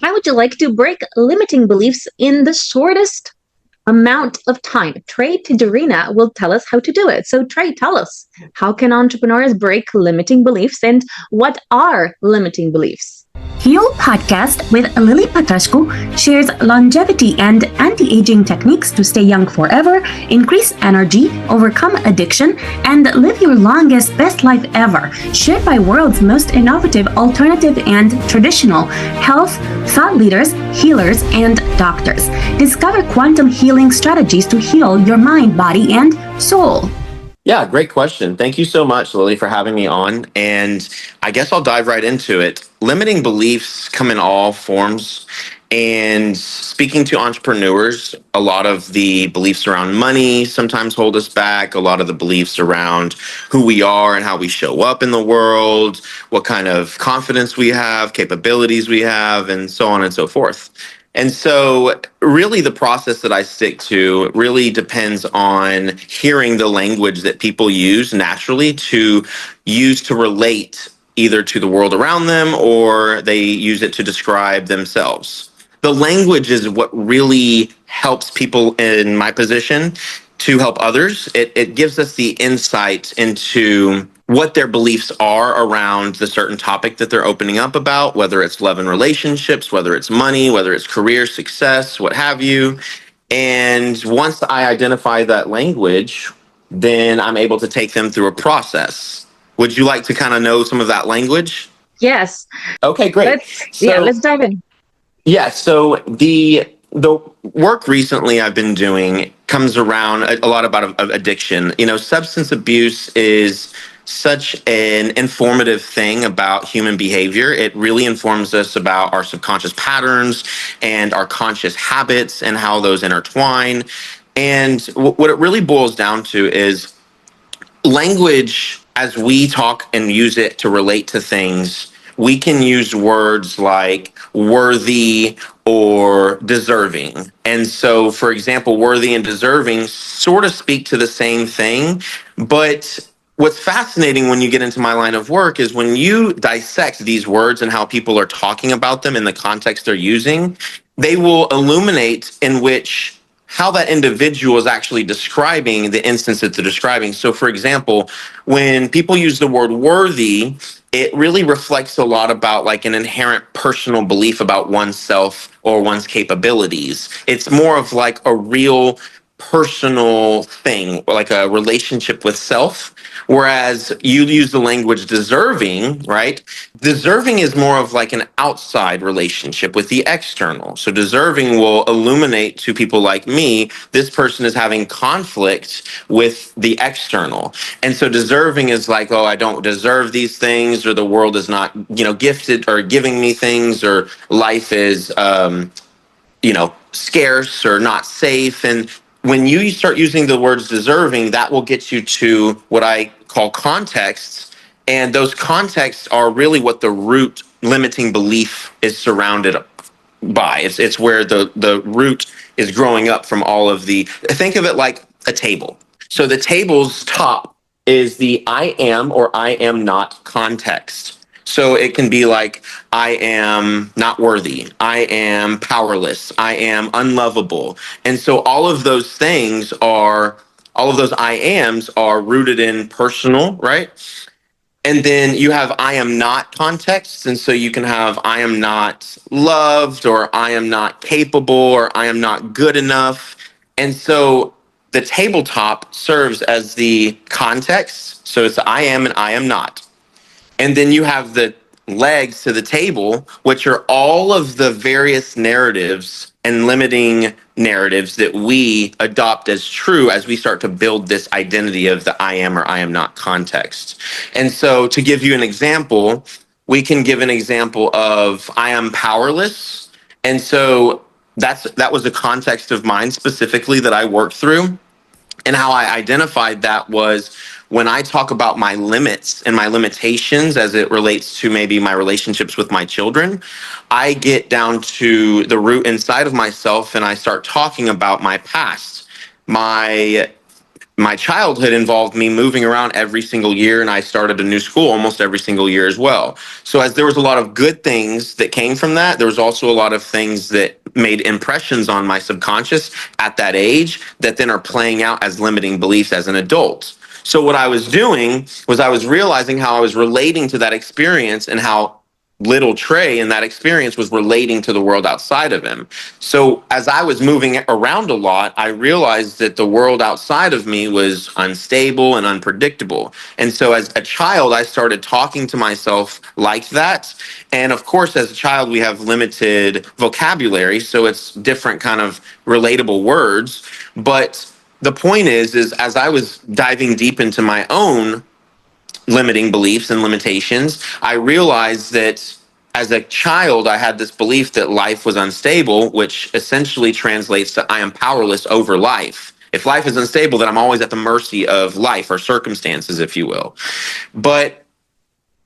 How would you like to break limiting beliefs in the shortest amount of time? Trey Tijerina will tell us how to do it. So, Trey, tell us, how can entrepreneurs break limiting beliefs and what are limiting beliefs? Heal Podcast with Lily Patrascu shares longevity and anti-aging techniques to stay young forever, increase energy, overcome addiction, and live your longest, best life ever. Shared by world's most innovative, alternative, and traditional health thought leaders, healers, and doctors. Discover quantum healing strategies to heal your mind, body, and soul. Yeah, great question. Thank you so much, Lily, for having me on. And I guess I'll dive right into it. Limiting beliefs come in all forms. And speaking to entrepreneurs, a lot of the beliefs around money sometimes hold us back. A lot of the beliefs around who we are and how we show up in the world, what kind of confidence we have, capabilities we have, and so on and so forth. And so really the process that I stick to really depends on hearing the language that people use naturally to use to relate either to the world around them or they use it to describe themselves. The language is what really helps people in my position to help others. It gives us the insight into what their beliefs are around the certain topic that they're opening up about, whether it's love and relationships, whether it's money, whether it's career success, what have you. And once I identify that language, then I'm able to take them through a process. Would you like to kind of know some of that language? Yes. Okay, great. Let's dive in. Yeah, so the work recently I've been doing comes around a lot about addiction. You know, substance abuse is such an informative thing about human behavior. It really informs us about our subconscious patterns and our conscious habits and how those intertwine. And what it really boils down to is language, as we talk and use it to relate to things, we can use words like worthy or deserving. And so, for example, worthy and deserving sort of speak to the same thing. But what's fascinating when you get into my line of work is when you dissect these words and how people are talking about them in the context they're using, they will illuminate in which how that individual is actually describing the instance that they're describing. So, for example, when people use the word worthy, it really reflects a lot about like an inherent personal belief about oneself or one's capabilities. It's more of like a real personal thing, like a relationship with self. Whereas you use the language deserving, right? Deserving is more of like an outside relationship with the external. So deserving will illuminate to people like me, this person is having conflict with the external. And so deserving is like, oh, I don't deserve these things, or the world is not, gifted or giving me things, or life is, scarce or not safe. And when you start using the words deserving, that will get you to what I call contexts. And those contexts are really what the root limiting belief is surrounded by. It's where the root is growing up from all of the, think of it like a table. So the table's top is the I am or I am not context. So it can be like, I am not worthy, I am powerless, I am unlovable. And so all of those things are, all of those I ams are rooted in personal, right? And then you have I am not context. And so you can have I am not loved, or I am not capable, or I am not good enough. And so the tabletop serves as the context. So it's I am and I am not. And then you have the legs to the table, which are all of the various narratives and limiting narratives that we adopt as true as we start to build this identity of the I am or I am not context. And so to give you an example, we can give an example of I am powerless. And so that was a context of mine specifically that I worked through. And how I identified that was when I talk about my limits and my limitations as it relates to maybe my relationships with my children, I get down to the root inside of myself and I start talking about my past, my my childhood involved me moving around every single year, and I started a new school almost every single year as well. So as there was a lot of good things that came from that, there was also a lot of things that made impressions on my subconscious at that age that then are playing out as limiting beliefs as an adult. So what I was doing was I was realizing how I was relating to that experience and how little Trey in that experience was relating to the world outside of him. So as I was moving around a lot, I realized that the world outside of me was unstable and unpredictable. And so as a child, I started talking to myself like that. And of course, as a child, we have limited vocabulary, so it's different kind of relatable words. But the point is as I was diving deep into my own limiting beliefs and limitations, I realized that as a child, I had this belief that life was unstable, which essentially translates to I am powerless over life. If life is unstable, then I'm always at the mercy of life or circumstances, if you will. But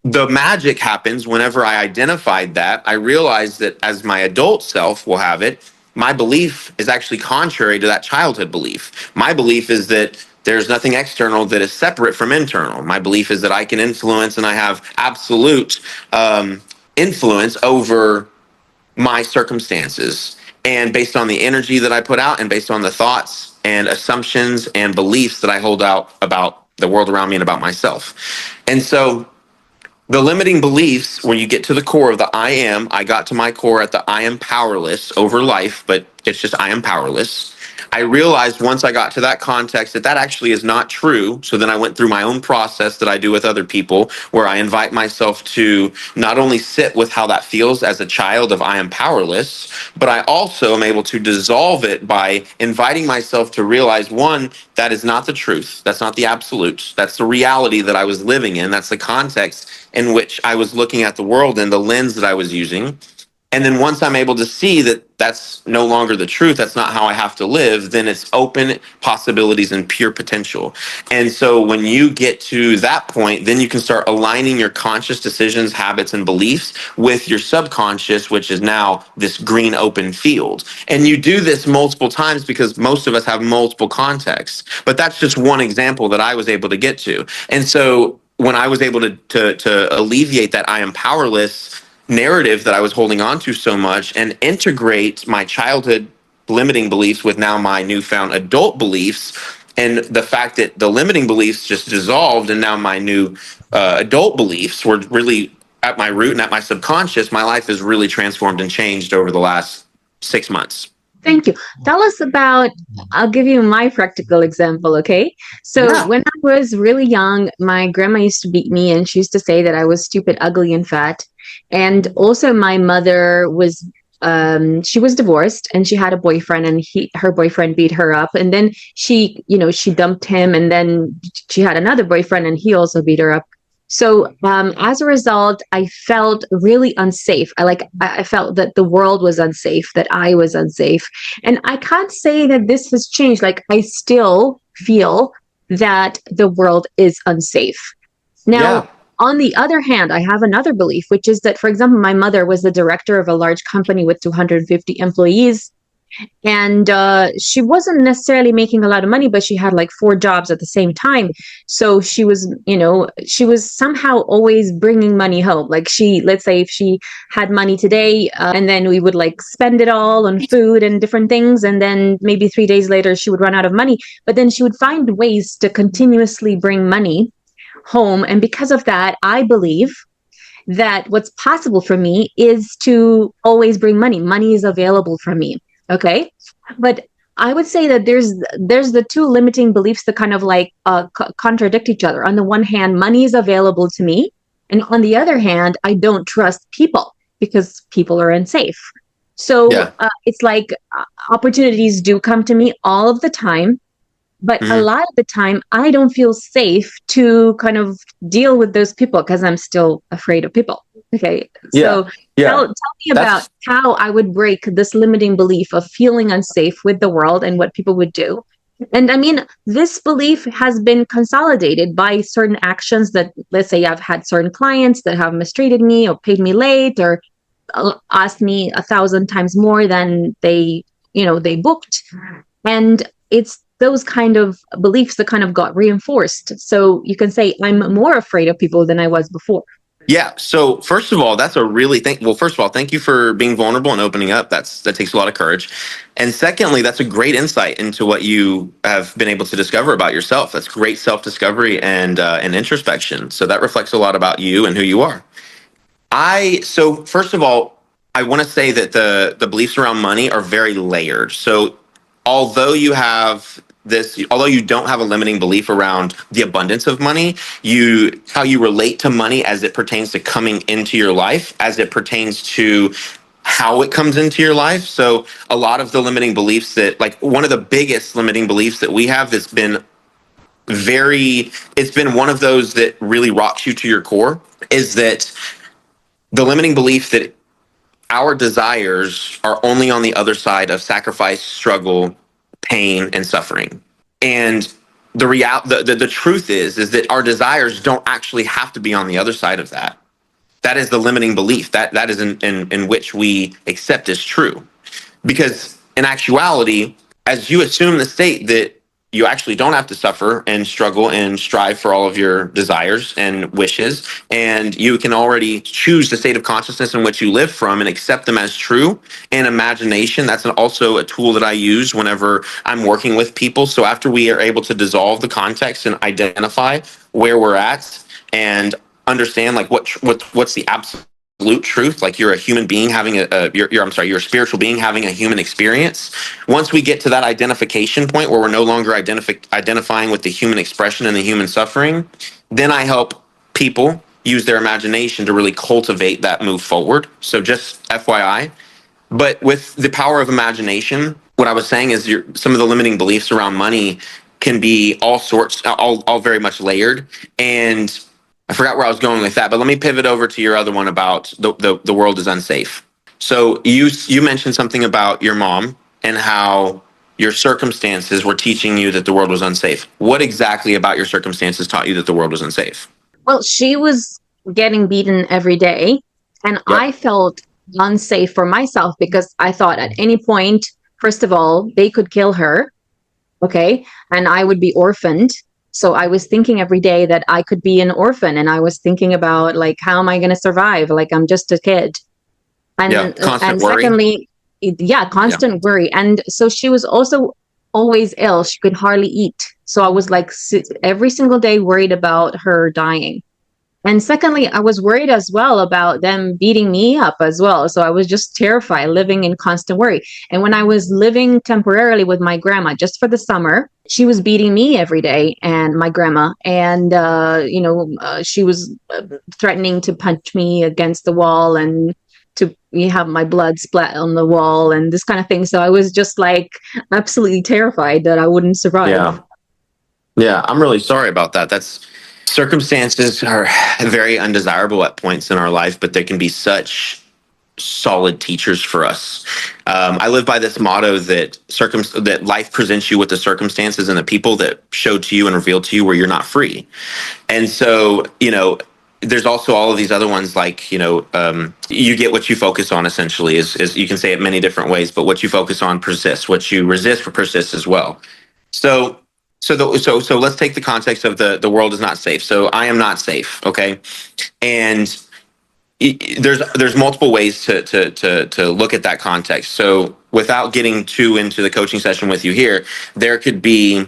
the magic happens whenever I identified that. I realized that as my adult self will have it, my belief is actually contrary to that childhood belief. My belief is that there's nothing external that is separate from internal. My belief is that I can influence and I have absolute influence over my circumstances. And based on the energy that I put out and based on the thoughts and assumptions and beliefs that I hold out about the world around me and about myself. And so the limiting beliefs, when you get to the core of the I got to my core at the I am powerless over life, but it's just I am powerless. I realized once I got to that context that that actually is not true. So then I went through my own process that I do with other people, where I invite myself to not only sit with how that feels as a child of I am powerless, but I also am able to dissolve it by inviting myself to realize, one, that is not the truth. That's not the absolute. That's the reality that I was living in. That's the context in which I was looking at the world and the lens that I was using. And then once I'm able to see that that's no longer the truth, that's not how I have to live, then it's open possibilities and pure potential. And so when you get to that point, then you can start aligning your conscious decisions, habits, and beliefs with your subconscious, which is now this green open field. And you do this multiple times because most of us have multiple contexts. But that's just one example that I was able to get to. And so when I was able to alleviate that I am powerless narrative that I was holding on to so much and integrate my childhood limiting beliefs with now my newfound adult beliefs, and the fact that the limiting beliefs just dissolved and now my new adult beliefs were really at my root and at my subconscious, my life has really transformed and changed over the last 6 months. Thank you. Tell us about, I'll give you my practical example, okay? So Yeah. when I was really young, my grandma used to beat me and she used to say that I was stupid, ugly, and fat. And also my mother was, she was divorced and she had a boyfriend, and her boyfriend beat her up. And then she, she dumped him, and then she had another boyfriend and he also beat her up. So as a result, I felt really unsafe. I felt that the world was unsafe, that I was unsafe. And I can't say that this has changed. Like, I still feel that the world is unsafe. Now, Yeah. on the other hand, I have another belief, which is that, for example, my mother was the director of a large company with 250 employees. And she wasn't necessarily making a lot of money, but she had like 4 jobs at the same time. So she was somehow always bringing money home. Like, let's say if she had money today, and then we would like spend it all on food and different things. And then maybe 3 days later, she would run out of money. But then she would find ways to continuously bring money home. And because of that, I believe that what's possible for me is to always bring money. Money is available for me. Okay. But I would say that there's the two limiting beliefs that kind of like contradict each other. On the one hand, money is available to me. And on the other hand, I don't trust people because people are unsafe. So Yeah. it's like opportunities do come to me all of the time. But a lot of the time, I don't feel safe to kind of deal with those people because I'm still afraid of people. Okay. Yeah. So Yeah. tell me about how I would break this limiting belief of feeling unsafe with the world and what people would do. And I mean, this belief has been consolidated by certain actions that, let's say, I've had certain clients that have mistreated me or paid me late or asked me 1,000 times more than they booked. And it's those kind of beliefs that kind of got reinforced. So you can say I'm more afraid of people than I was before. Yeah. So first of all, that's a really first of all, thank you for being vulnerable and opening up. That takes a lot of courage. And secondly, that's a great insight into what you have been able to discover about yourself. That's great self-discovery and introspection. So that reflects a lot about you and who you are. So first of all, I want to say that the beliefs around money are very layered. So although you don't have a limiting belief around the abundance of money, how you relate to money as it pertains to coming into your life, as it pertains to how it comes into your life. So a lot of the limiting beliefs that, like, one of the biggest limiting beliefs that we have that's been it's been one of those that really rocks you to your core, is that the limiting belief that our desires are only on the other side of sacrifice, struggle, pain, and suffering. And the truth is that our desires don't actually have to be on the other side of that. That is the limiting belief that is in which we accept as true. Because in actuality, as you assume the state that you actually don't have to suffer and struggle and strive for all of your desires and wishes, and you can already choose the state of consciousness in which you live from and accept them as true. And imagination, that's also a tool that I use whenever I'm working with people. So after we are able to dissolve the context and identify where we're at and understand, like, what's the absolute truth, like you're a human being having you're a spiritual being having a human experience. Once we get to that identification point where we're no longer identifying with the human expression and the human suffering, then I help people use their imagination to really cultivate that move forward. So just FYI. But with the power of imagination, what I was saying is some of the limiting beliefs around money can be all very much layered. And I forgot where I was going with that, but let me pivot over to your other one about the world is unsafe. So you mentioned something about your mom and how your circumstances were teaching you that the world was unsafe. What exactly about your circumstances taught you that the world was unsafe? Well, she was getting beaten every day, and Yep. I felt unsafe for myself because I thought at any point, first of all, they could kill her, okay, and I would be orphaned. So I was thinking every day that I could be an orphan, and I was thinking about, like, how am I going to survive? Like, I'm just a kid. Constant And worry. secondly, constant worry. And so she was also always ill. She could hardly eat. So I was like every single day worried about her dying. And secondly, I was worried as well about them beating me up as well. So I was just terrified, living in constant worry. And when I was living temporarily with my grandma just for the summer, she was beating me every day, and my grandma. And, she was threatening to punch me against the wall and to have my blood splat on the wall and this kind of thing. So I was just like absolutely terrified that I wouldn't survive. Yeah. Yeah, I'm really sorry about that. Circumstances are very undesirable at points in our life, but they can be such solid teachers for us. I live by this motto that life presents you with the circumstances and the people that show to you and reveal to you where you're not free. And so, there's also all of these other ones, like, you get what you focus on, essentially, is you can say it many different ways, but what you focus on persists. What you resist persists as well. So let's take the context of the world is not safe. So I am not safe, okay? And there's multiple ways to look at that context. So without getting too into the coaching session with you here, there could be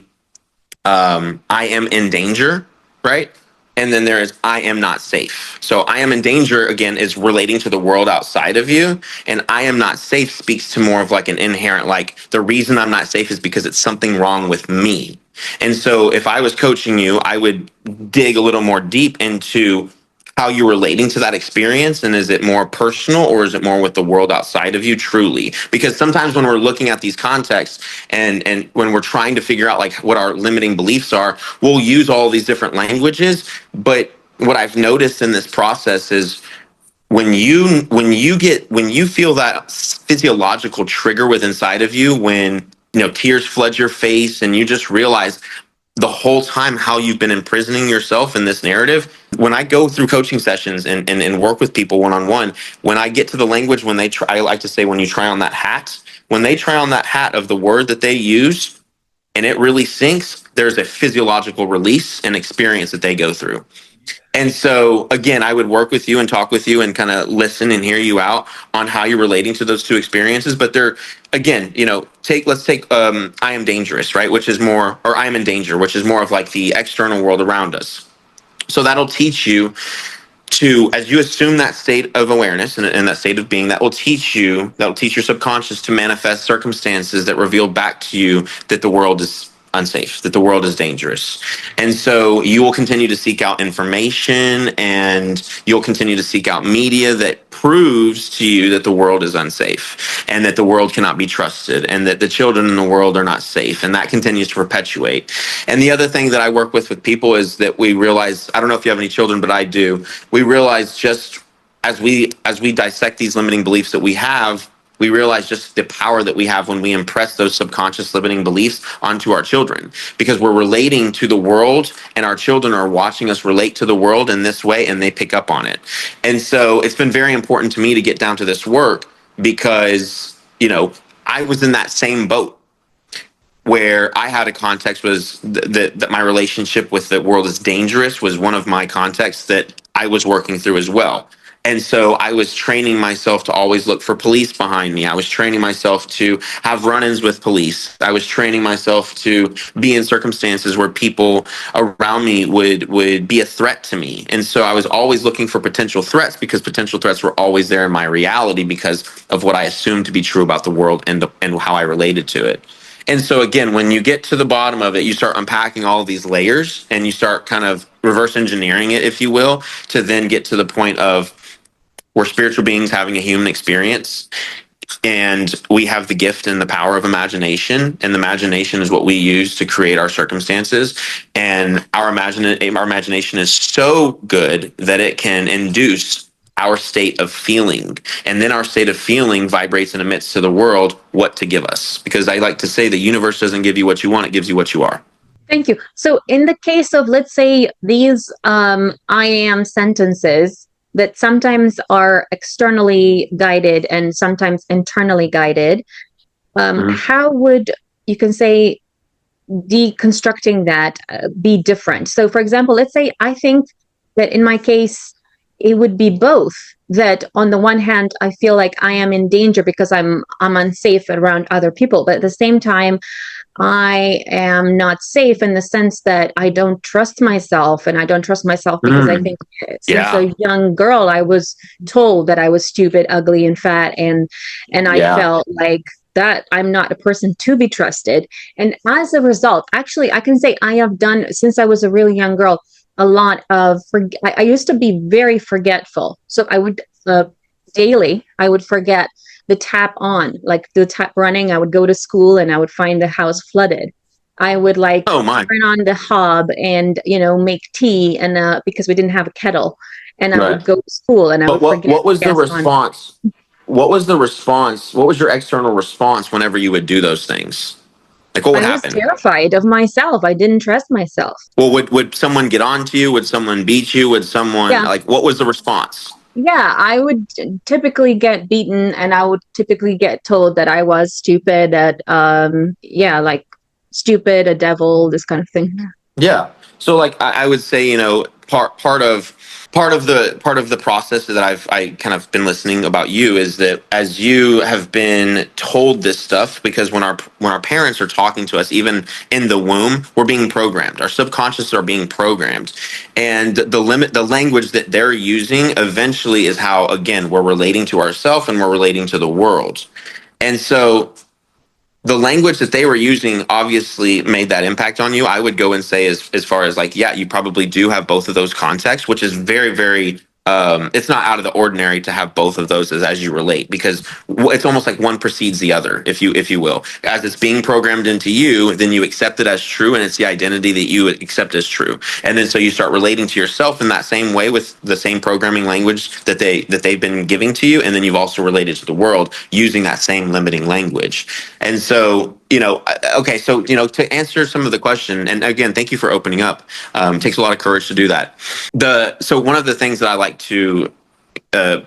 I am in danger, right? And then there is I am not safe. So I am in danger, again, is relating to the world outside of you. And I am not safe speaks to more of like an inherent, like, the reason I'm not safe is because it's something wrong with me. And so if I was coaching you, I would dig a little more deep into how you're relating to that experience, and is it more personal or is it more with the world outside of you, truly? Because sometimes when we're looking at these contexts and when we're trying to figure out, like, what our limiting beliefs are, we'll use all these different languages. But what I've noticed in this process is when you feel that physiological trigger within inside of you, when tears flood your face and you just realize the whole time how you've been imprisoning yourself in this narrative. When I go through coaching sessions and work with people one-on-one, when I get to the language, when they try, I like to say, when you try on that hat, when they try on that hat of the word that they use, and it really sinks, there's a physiological release and experience that they go through. And so, again, I would work with you and talk with you and kind of listen and hear you out on how you're relating to those two experiences. But they're, again, let's take I am dangerous, right? Which is more, or I am in danger, which is more of like the external world around us. So that'll teach you to, as you assume that state of awareness and that state of being, that'll teach your subconscious to manifest circumstances that reveal back to you that the world is unsafe, that the world is dangerous. And so you will continue to seek out information, and you'll continue to seek out media that proves to you that the world is unsafe and that the world cannot be trusted and that the children in the world are not safe. And that continues to perpetuate. And the other thing that I work with people is that we realize, I don't know if you have any children, but I do. We realize just as we dissect these limiting beliefs that we have, we realize just the power that we have when we impress those subconscious limiting beliefs onto our children, because we're relating to the world and our children are watching us relate to the world in this way, and they pick up on it. And so it's been very important to me to get down to this work because, I was in that same boat where I had a context was that my relationship with the world is dangerous was one of my contexts that I was working through as well. And so I was training myself to always look for police behind me. I was training myself to have run-ins with police. I was training myself to be in circumstances where people around me would be a threat to me. And so I was always looking for potential threats because potential threats were always there in my reality because of what I assumed to be true about the world and how I related to it. And so again, when you get to the bottom of it, you start unpacking all of these layers and you start kind of reverse engineering it, if you will, to then get to the point of we're spiritual beings having a human experience, and we have the gift and the power of imagination, and the imagination is what we use to create our circumstances. And our imagination is so good that it can induce our state of feeling, and then our state of feeling vibrates and emits to the world what to give us, because I like to say the universe doesn't give you what you want, it gives you what you are. Thank you. So in the case of, let's say, these I am sentences that sometimes are externally guided and sometimes internally guided, how would, you can say, deconstructing that be different? So for example, let's say I think that in my case, it would be both. That on the one hand, I feel like I am in danger because I'm unsafe around other people, but at the same time, I am not safe in the sense that I don't trust myself, and I don't trust myself because I think since a young girl, I was told that I was stupid, ugly, and fat, and I felt like that I'm not a person to be trusted. And as a result, actually, I can say I have done, since I was a really young girl, a lot of, I used to be very forgetful. So I would daily, I would forget the tap on, like the tap running. I would go to school and I would find the house flooded. I would turn on the hob and, make tea, and because we didn't have a kettle, and I would go to school and I would forget. What was the response? What was the response? What was your external response whenever you would do those things? Like, what would happen? I was terrified of myself. I didn't trust myself. Well, would someone get on to you? Would someone beat you? Would someone, what was the response? Yeah, I would typically get beaten, and I would typically get told that I was stupid, that, like stupid, a devil, this kind of thing. Yeah. So like, I would say, part of the process that I kind of been listening about you is that as you have been told this stuff, because when our parents are talking to us, even in the womb, we're being programmed. Our subconscious are being programmed, and the language that they're using eventually is how, again, we're relating to ourselves and we're relating to the world. And so the language that they were using obviously made that impact on you. I would go and say, as far as like, yeah, you probably do have both of those contexts, which is very, very, it's not out of the ordinary to have both of those as you relate, because it's almost like one precedes the other, if you will. As it's being programmed into you, then you accept it as true, and it's the identity that you accept as true. And then so you start relating to yourself in that same way with the same programming language that they've been giving to you, and then you've also related to the world using that same limiting language. And so, okay, so, to answer some of the question, and again, thank you for opening up. It takes a lot of courage to do that. So one of the things that I like to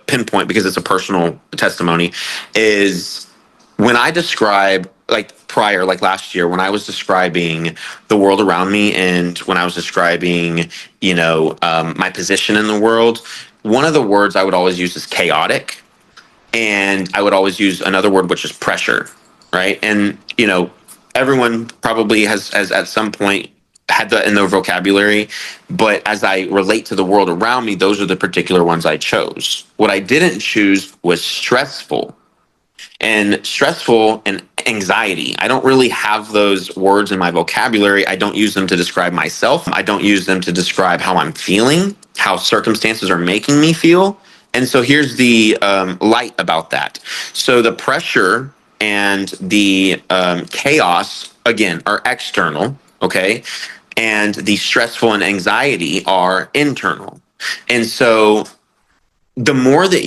pinpoint, because it's a personal testimony, is when when I describe, like prior, like last year, when I was describing the world around me and when I was describing, my position in the world, one of the words I would always use is chaotic. And I would always use another word, which is pressure, right? And, everyone probably has at some point had that in their vocabulary, but as I relate to the world around me, those are the particular ones I chose. What I didn't choose was stressful. And stressful and anxiety, I don't really have those words in my vocabulary. I don't use them to describe myself. I don't use them to describe how I'm feeling, how circumstances are making me feel. And so here's the light about that. So the pressure and the chaos, again, are external, okay? And the stressful and anxiety are internal. And so the more that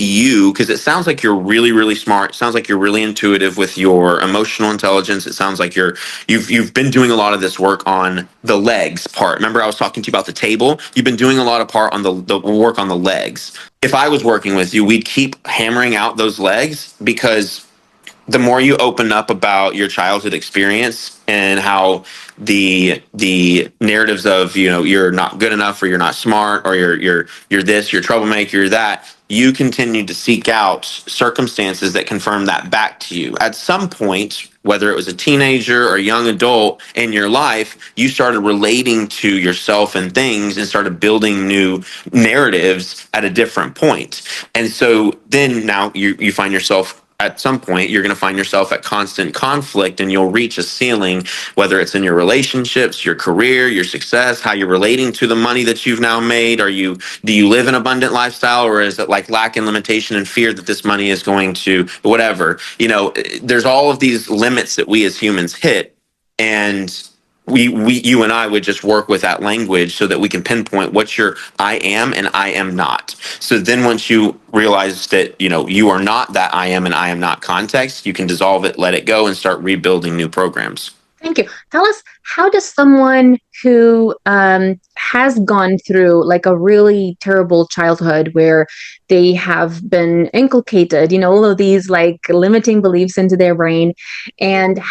because it sounds like you're really, really smart. It sounds like you're really intuitive with your emotional intelligence. It sounds like you've been doing a lot of this work on the legs part. Remember, I was talking to you about the table. You've been doing a lot of part on the work on the legs. If I was working with you, we'd keep hammering out those legs, because the more you open up about your childhood experience and how the narratives of you're not good enough, or you're not smart, or you're this, you're a troublemaker, you're that, you continue to seek out circumstances that confirm that back to you. At some point, whether it was a teenager or a young adult in your life, you started relating to yourself and things and started building new narratives at a different point. And so then now you find yourself, at some point, you're going to find yourself at constant conflict, and you'll reach a ceiling, whether it's in your relationships, your career, your success, how you're relating to the money that you've now made. Do you live an abundant lifestyle, or is it like lack and limitation and fear that this money is going to whatever? There's all of these limits that we as humans hit, and you and I would just work with that language so that we can pinpoint what's your I am and I am not. So then once you realize that, you are not that I am and I am not context, you can dissolve it, let it go, and start rebuilding new programs. Thank you. Tell us, how does someone who has gone through like a really terrible childhood where they have been inculcated, all of these like limiting beliefs into their brain, and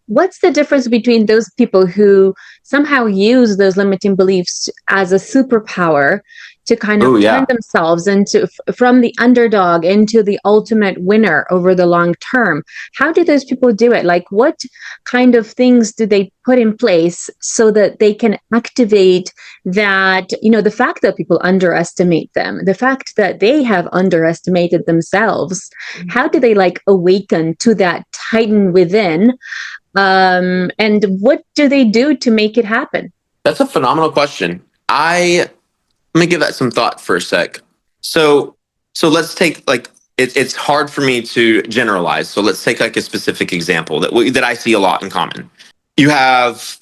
what's the difference between those people who somehow use those limiting beliefs as a superpower to kind of turn themselves from the underdog into the ultimate winner over the long term? How do those people do it? Like, what kind of things do they put in place so that they can activate that, the fact that people underestimate them, the fact that they have underestimated themselves? How do they like awaken to that titan within? And what do they do to make it happen? That's a phenomenal question. Let me give that some thought for a sec. So let's take it's hard for me to generalize. So let's take like a specific example that I see a lot in common. You have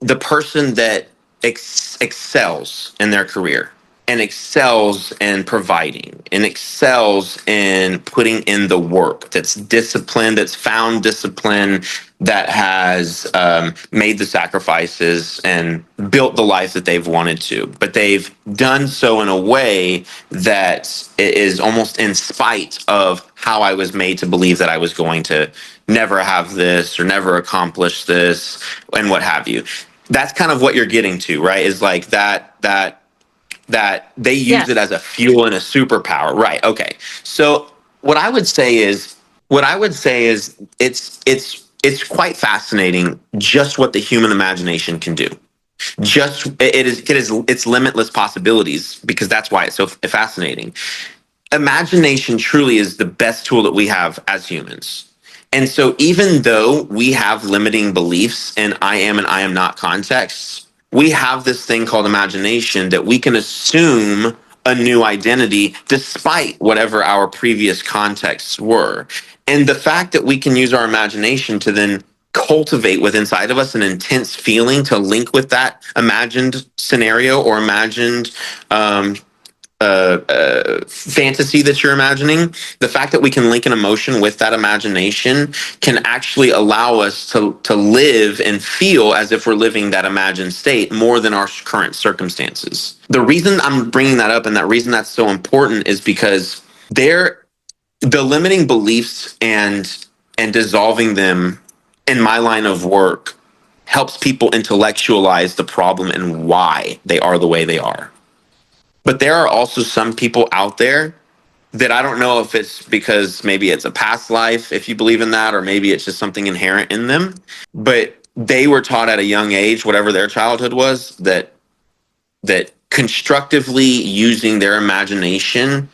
the person that excels in their career, and excels in providing, and excels in putting in the work, that's disciplined, that's found discipline, that has made the sacrifices and built the life that they've wanted to. But they've done so in a way that is almost in spite of how I was made to believe that I was going to never have this or never accomplish this and what have you. That's kind of what you're getting to, right? Is like that they use it as a fuel and a superpower. Right. Okay. So what I would say is it's quite fascinating just what the human imagination can do. It's limitless possibilities, because that's why it's so fascinating. Imagination truly is the best tool that we have as humans. And so even though we have limiting beliefs in I am and I am not contexts, we have this thing called imagination that we can assume a new identity despite whatever our previous contexts were. And the fact that we can use our imagination to then cultivate within inside of us an intense feeling to link with that imagined scenario or imagined fantasy that you're imagining, the fact that we can link an emotion with that imagination can actually allow us to live and feel as if we're living that imagined state more than our current circumstances. The reason I'm bringing that up, and that reason that's so important, is because the limiting beliefs and and dissolving them in my line of work helps people intellectualize the problem and why they are the way they are. But there are also some people out there that I don't know if it's because maybe it's a past life, if you believe in that, or maybe it's just something inherent in them. But they were taught at a young age, whatever their childhood was, that constructively using their imagination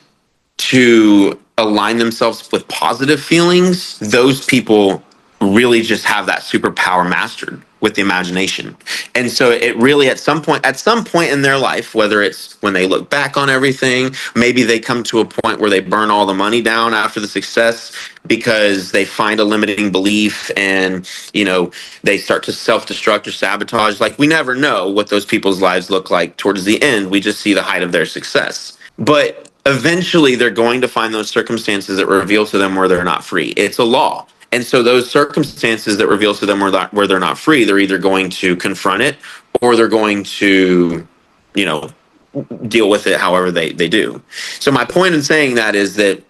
to align themselves with positive feelings, those people really just have that superpower mastered with the imagination. And so it really at some point in their life, whether it's when they look back on everything, maybe they come to a point where they burn all the money down after the success because they find a limiting belief, and they start to self-destruct or sabotage. Like, we never know what those people's lives look like towards the end. We just see the height of their success. But eventually they're going to find those circumstances that reveal to them where they're not free. It's a law. And so those circumstances that reveal to them where they're not free, they're either going to confront it, or they're going to, deal with it however they do. So my point in saying that is that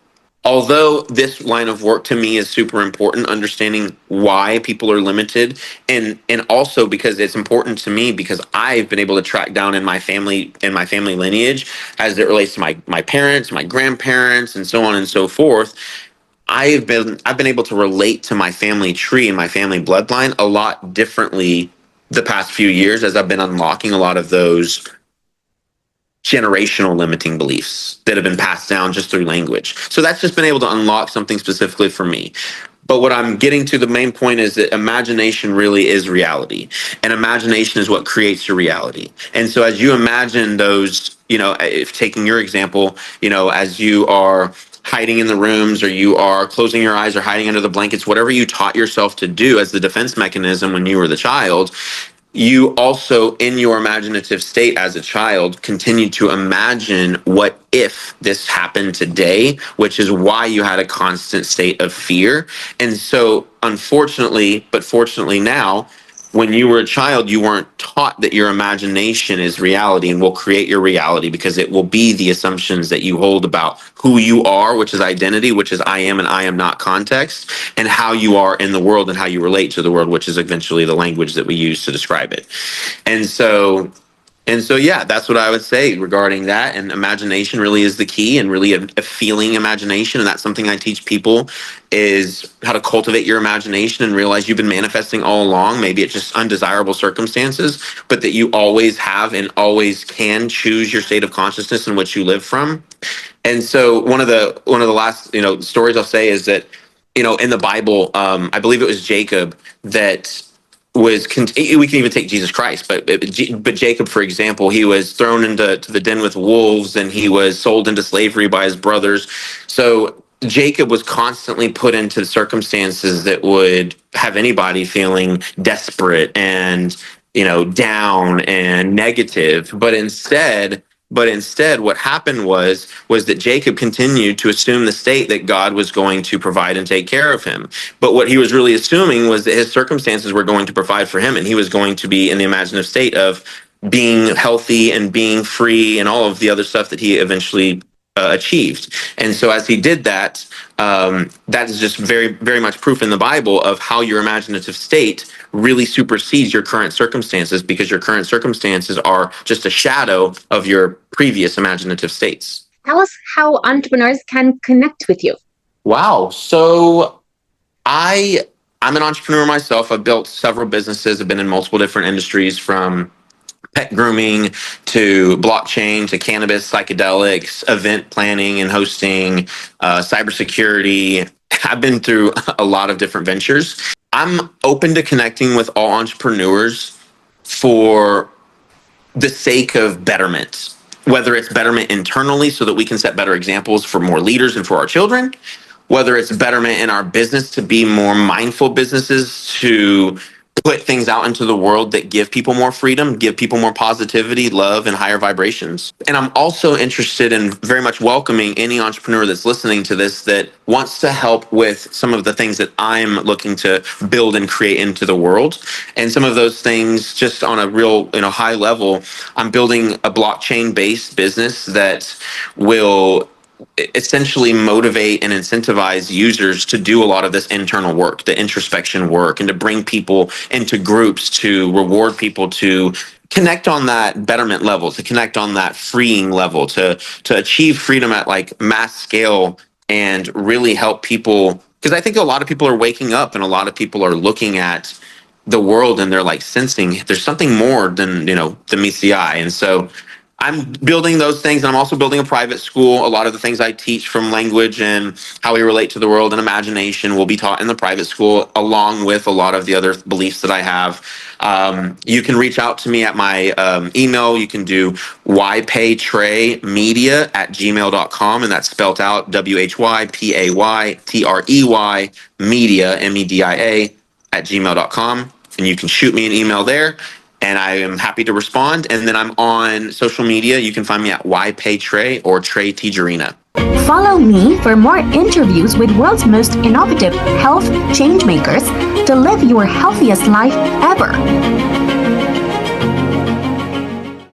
although this line of work to me is super important, understanding why people are limited, and also because it's important to me because I've been able to track down in my family lineage as it relates to my parents, my grandparents, and so on and so forth. I've been able to relate to my family tree and my family bloodline a lot differently the past few years as I've been unlocking a lot of those generational limiting beliefs that have been passed down just through language. So that's just been able to unlock something specifically for me. But what I'm getting to, the main point, is that imagination really is reality, and imagination is what creates your reality. And so as you imagine those, if taking your example, as you are hiding in the rooms, or you are closing your eyes or hiding under the blankets, whatever you taught yourself to do as the defense mechanism when you were the child, you also, in your imaginative state as a child, continue to imagine what if this happened today, which is why you had a constant state of fear. And so, unfortunately, but fortunately now, when you were a child, you weren't taught that your imagination is reality and will create your reality, because it will be the assumptions that you hold about who you are, which is identity, which is I am and I am not context, and how you are in the world and how you relate to the world, which is eventually the language that we use to describe it. And so yeah, that's what I would say regarding that. And imagination really is the key, and really a feeling imagination. And that's something I teach people, is how to cultivate your imagination and realize you've been manifesting all along. Maybe it's just undesirable circumstances, but that you always have and always can choose your state of consciousness in which you live from. And so one of the last stories I'll say is that in the Bible, I believe it was Jacob that we can even take Jesus Christ, but Jacob, for example, he was thrown into the den with wolves, and he was sold into slavery by his brothers. So Jacob was constantly put into circumstances that would have anybody feeling desperate and down and negative. But instead, what happened was that Jacob continued to assume the state that God was going to provide and take care of him. But what he was really assuming was that his circumstances were going to provide for him, and he was going to be in the imaginative state of being healthy and being free and all of the other stuff that he eventually achieved. And so as he did that, that is just very, very much proof in the Bible of how your imaginative state really supersedes your current circumstances, because your current circumstances are just a shadow of your previous imaginative states. Tell us how entrepreneurs can connect with you. Wow. So I'm an entrepreneur myself. I've built several businesses. I've been in multiple different industries, from pet grooming to blockchain to cannabis, psychedelics, event planning and hosting, cybersecurity. I've been through a lot of different ventures. I'm open to connecting with all entrepreneurs for the sake of betterment, whether it's betterment internally so that we can set better examples for more leaders and for our children, whether it's betterment in our business to be more mindful businesses, to put things out into the world that give people more freedom, give people more positivity, love, and higher vibrations. And I'm also interested in very much welcoming any entrepreneur that's listening to this that wants to help with some of the things that I'm looking to build and create into the world. And some of those things, just on a real, high level, I'm building a blockchain-based business that will essentially motivate and incentivize users to do a lot of this internal work, the introspection work, and to bring people into groups, to reward people, to connect on that betterment level, to connect on that freeing level, to achieve freedom at like mass scale and really help people. Because I think a lot of people are waking up and a lot of people are looking at the world and they're like sensing there's something more than than meets the eye. And so I'm building those things, and I'm also building a private school. A lot of the things I teach, from language and how we relate to the world and imagination, will be taught in the private school, along with a lot of the other beliefs that I have. You can reach out to me at my email. You can do whypaytreymedia@gmail.com, and that's spelled out WHYPAYTREY media MEDIA@gmail.com, and you can shoot me an email there, and I am happy to respond. And then I'm on social media. You can find me at whypaytrey or Trey Tijerina. Follow me for more interviews with world's most innovative health changemakers to live your healthiest life ever.